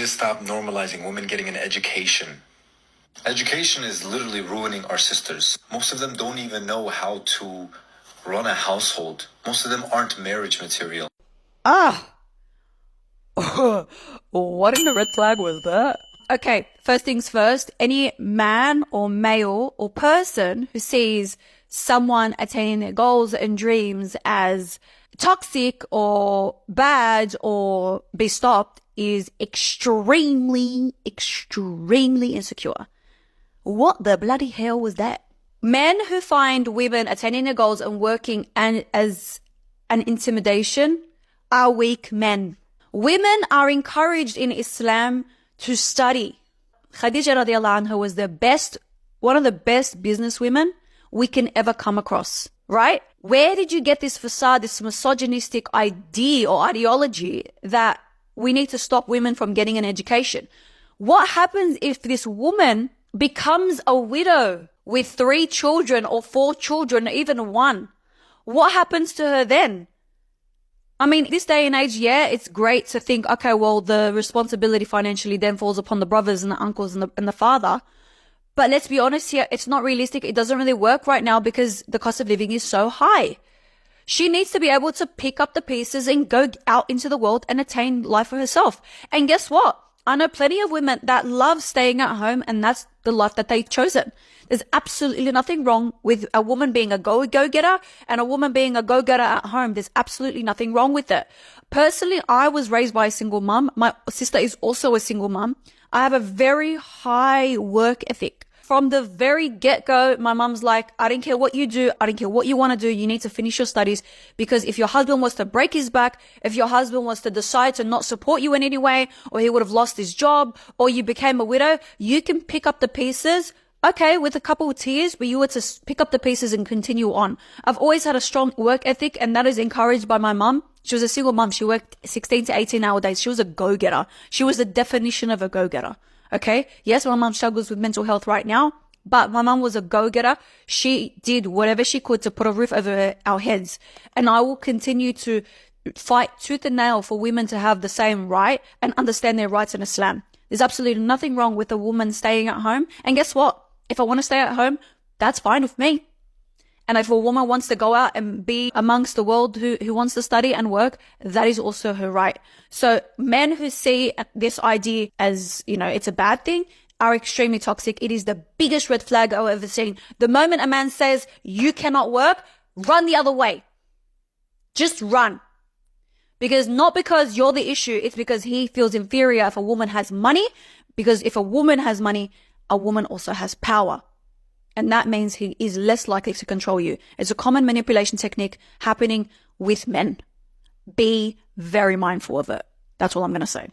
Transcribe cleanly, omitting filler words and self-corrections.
to stop normalizing women getting an education. Education is literally ruining our sisters. Most of them don't even know how to run a household. Most of them aren't marriage material. What in the red flag was that? Okay, first things first, any man or male or person who sees someone attaining their goals and dreams as toxic or bad or be stopped is extremely insecure. What the bloody hell was that? Men who find women attaining their goals and working as an intimidation are weak men. Women are encouraged in Islam to study. Khadija radiallahu anha was one of the best businesswomen we can ever come across, right? Where did you get this facade, this misogynistic idea or ideology that we need to stop women from getting an education? What happens if this woman becomes a widow with 3 children or 4 children, or even 1? What happens to her then? I mean, this day and age, yeah, it's great to think, okay, well, the responsibility financially then falls upon the brothers and the uncles and the father. But let's be honest here, it's not realistic. It doesn't really work right now because the cost of living is so high. She needs to be able to pick up the pieces and go out into the world and attain life for herself. And guess what? I know plenty of women that love staying at home, and that's the life that they've chosen. There's absolutely nothing wrong with a woman being a go-getter and a woman being a go-getter at home. There's absolutely nothing wrong with it. Personally, I was raised by a single mum. My sister is also a single mum. I have a very high work ethic. From the very get-go, my mum's like, I don't care what you do. I don't care what you want to do. You need to finish your studies, because if your husband was to break his back, if your husband was to decide to not support you in any way, or he would have lost his job, or you became a widow, you can pick up the pieces, okay, with a couple of tears, but you were to pick up the pieces and continue on. I've always had a strong work ethic, and that is encouraged by my mum. She was a single mum. She worked 16 to 18 hour days. She was a go-getter. She was the definition of a go-getter. Okay. Yes, my mum struggles with mental health right now, but my mum was a go-getter. She did whatever she could to put a roof over our heads. And I will continue to fight tooth and nail for women to have the same right and understand their rights in Islam. There's absolutely nothing wrong with a woman staying at home. And guess what? If I want to stay at home, that's fine with me. And if a woman wants to go out and be amongst the world who wants to study and work, that is also her right. So men who see this idea as, it's a bad thing are extremely toxic. It is the biggest red flag I've ever seen. The moment a man says you cannot work, run the other way. Just run. Not because you're the issue, it's because he feels inferior if a woman has money. Because if a woman has money, a woman also has power. And that means he is less likely to control you. It's a common manipulation technique happening with men. Be very mindful of it. That's all I'm going to say.